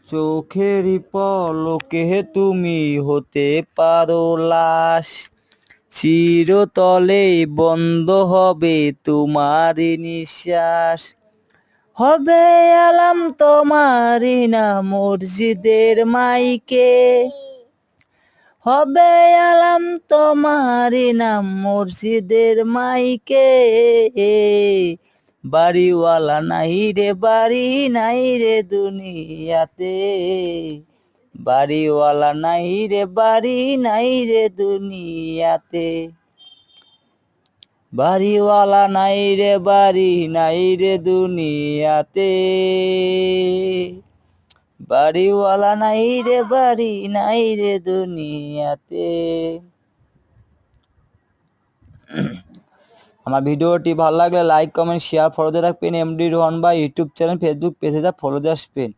চোখেরই পলকে তুমি হতে পারো লাশ, চিরতলে বন্ধ হবে তোমারই নিঃশ্বাস। হবে আলাম তোমারই না মসজিদের মাইকে, হবে আলাম তোমারই নাম মসজিদের মাইকে। বাড়িওয়ালা নাই রে বাড়ি নাই রে দুনিয়াতে, বাড়িওয়ালা নাই রে বাড়ি নাই রে দুনিয়াতে। বাড়িওয়ালা নাই রে বাড়ি নাই রে দুনিয়াতে, বাড়িওয়ালা নাই রে বাড়ি নাই রে দুনিয়াতে। আমার ভিডিওটি ভালো লাগলে লাইক কমেন্ট শেয়ার ফলো দিয়ে রাখবেন। এমডি রোহন ভাই ইউটিউব চ্যানেল ফেসবুক পেজে যা ফলো দিয়ে আসবেন।